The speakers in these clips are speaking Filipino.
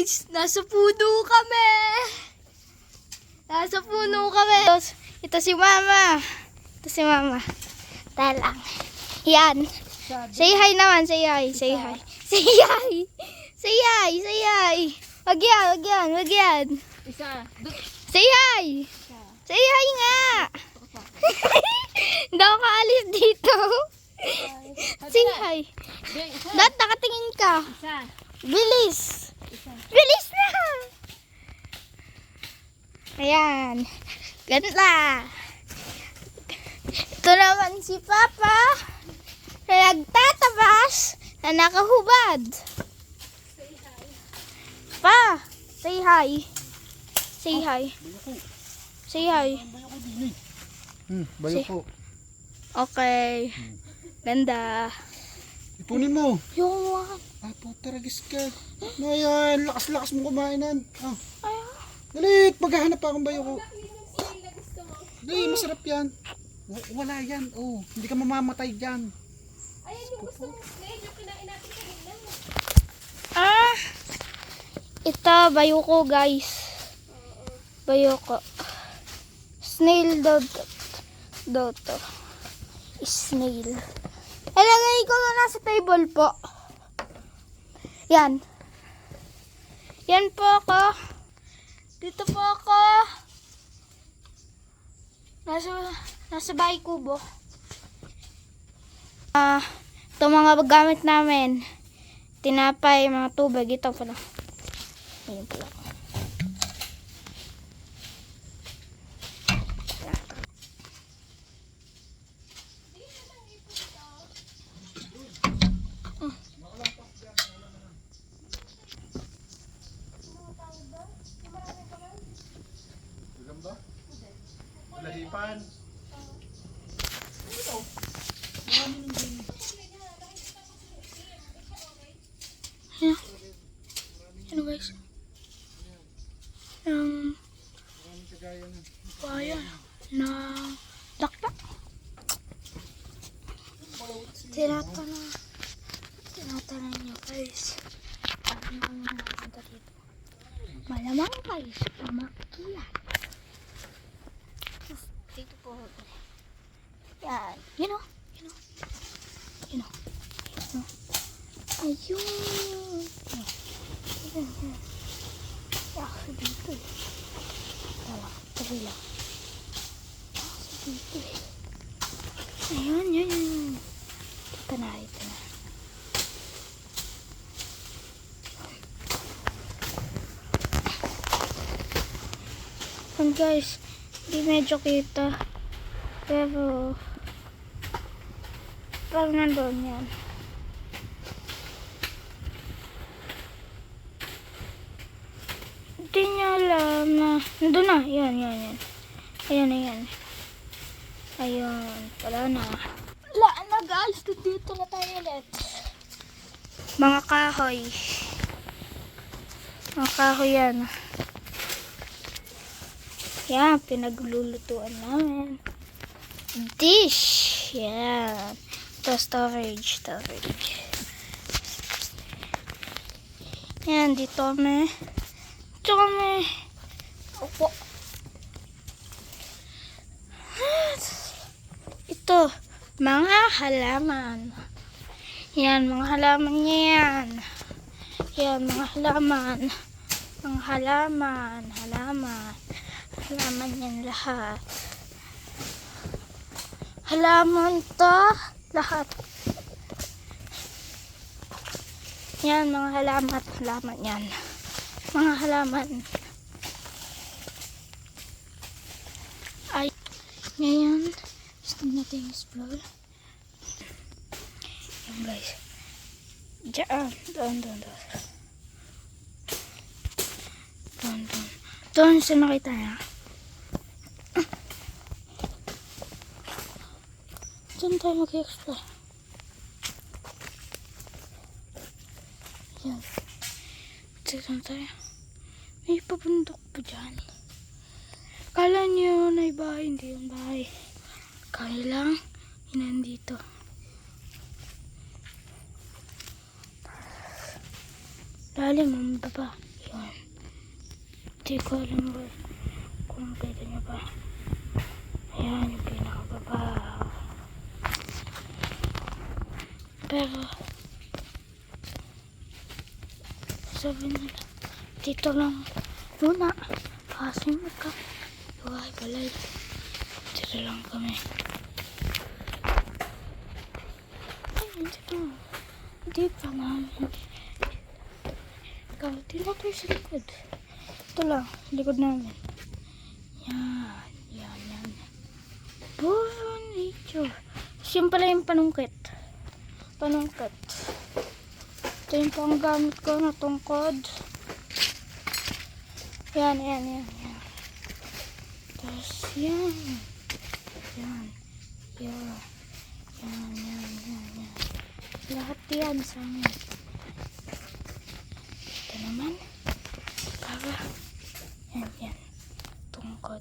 guys, nasa puno kami. Nasa puno kami. Ito si mama. Ito si mama. Tayo lang. Yan. Say hi naman, say hi, say hi. Say hi. Say hi, say hi. Wag yan, wag yan, wag yan. Isa. Say hi. Say hi nga. Hindi ako kaalis dito. Say hi. Dad, nakatingin ka. Isa. Bilis. Bilis na. Ayan. Ganda. Ito naman si Papa na nagtatabas na nakahubad. Pa, say hi. Say hi. Say hi. Bayo po. Okay. Ganda. Ipunin mo. Yung one. Ah, puta, ragis ka. Ano yan? Lakas-lakas mo kumainan. Ah. Ayun. Dalit, maghahanap pa akong bayo ko. Dali, masarap yan. Wala yan. Oh, hindi ka mamamatay dyan. Ayan yung gusto mo. Ngayon yung kinain natin kanina. Ah. Ito, bayuko guys. Bayuko. Snail daw to. Snail. Ilagay ko na sa table po. Yan. Yan po ako. Dito po ako. Nasa bahay kubo. Ito mga gamit namin. Tinapay, mga tubig. Ito pala. Ayan pala. Gamba? Lahipan. Ayan. Ano guys? Ayan. Na taktak. Tinatanong nyo guys. Ano yung napunta dito? Malamang guys. Umakyat. Dito po. Yan. Yun o. Ayun. Ako dito eh. Tabi lang. Ako dito eh. Ayun. Ito na. And guys, hindi medyo kita. Pero, parang nandun yan. Hindi niya alam na, nandun na. Yan. Ayan. Ayun, wala na. Wala na guys, dito na tayo ulit. Mga kahoy. Yan. Yan, pinaglulutuan namin. Dish. Yan. Ito, storage. Yan, dito kami. Opo. Ito, mga halaman. Yan, mga halaman niya yan. Yan, mga halaman. Halaman yan lahat. Halaman to lahat. Yan, mga halaman yan. Mga halaman. Ay, ngayon, gusto natin explore. Yan guys. Diyan, doon sa nakita niya. Diyan tayo mag-explore. Yan. Diyan tayo. May pabundok pa dyan. Kala nyo na bahay, hindi yung bahay. Kaya lang, nandito. Lalim ang baba. Yan. Hindi ko alam ba kung pwede niya ba. Ayan yung pinakababa. Pero sabi nila dito lang muna kasi magka balay. Dito lang kami. Ay, dito. Hindi pa namin. Ikaw, dito tayo sa likod. Ito lang, likod namin. Yan. Puro nature. Tapos yun pala yung panungkit. Ito yung panggamit ko na tungkod. Yan. Tapos yan. Lahat yan sa amin. Ito naman. Para. Yan. Tungkod.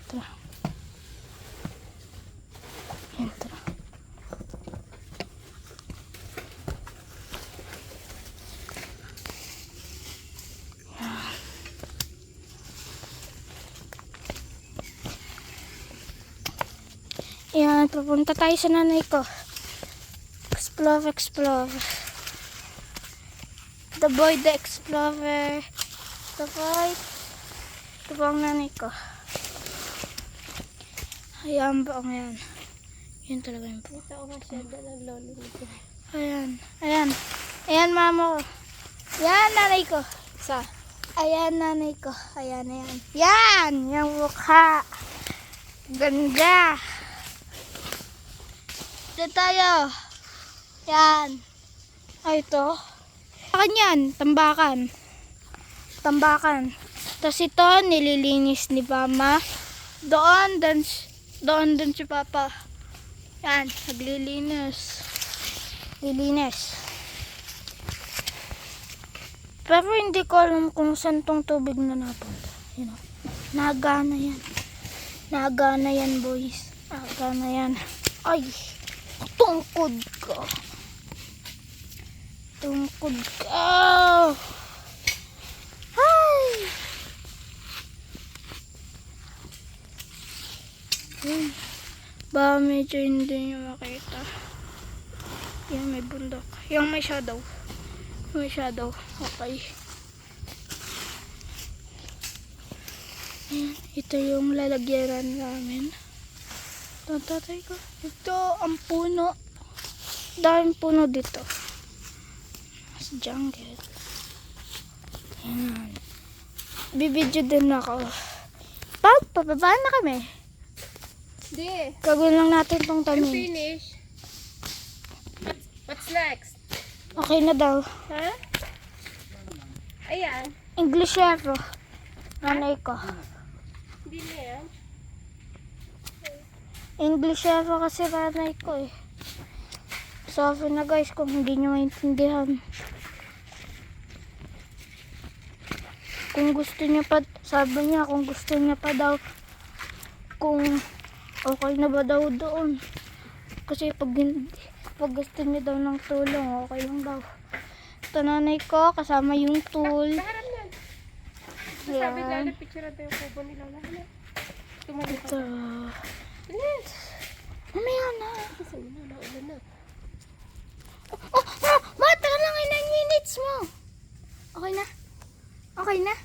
Ito. Yan, ito. Yan, pupunta tayo sa nanay ko. Explore. The boy, the explorer. The boy. Ito po ang nanay ko. Ayan ba ang yan. Yan talaga yung po. Ito ako siya, dalang lolo nito. Ayan mama ko. Yan nanay ko. Ayan nanay ko. Ayan. Yan! Yung mukha. Ganda. Dito tayo. Yan. Ay, ito. Akin yan. Tambakan. Tapos ito, nililinis ni mama. Doon si papa. Yan, naglilinis. Pero hindi ko alam kung saan tong tubig na napunta. You know, nagana yan, boys. Nagana yan. Ay, tungkod ko. Ay! Ba, medyo hindi nyo makita. Yan, may bundok. Yung may shadow. Okay. Ayan, ito yung lalagyaran namin. Tatay ko. Ito ang puno. Daming puno dito. Sa jungle. Ayan. Bibidyo din ako. Pababa na kami. Hindi. Gagawin lang natin tong I'm tamin. finished. What's next? Okay na daw. Ha? Ayan. English level. Nanay ko. Hindi na yan. English level kasi nanay ko eh. Sorry na guys kung hindi nyo maintindihan. Kung gusto niya pa, sabi niya kung gusto niya pa daw, kung okay na ba daw doon. Kasi pag gusto niya daw ng tulong, okay lang daw. Ito nanay ko, kasama yung tool. Lahat yan. Sabi Yan. na picture natin yung kubo nila. Lahat. Tumalik Ito. ka. Bilis. Mamaya na. Kasi naulan na. Mata lang 9 minutes mo. Okay na?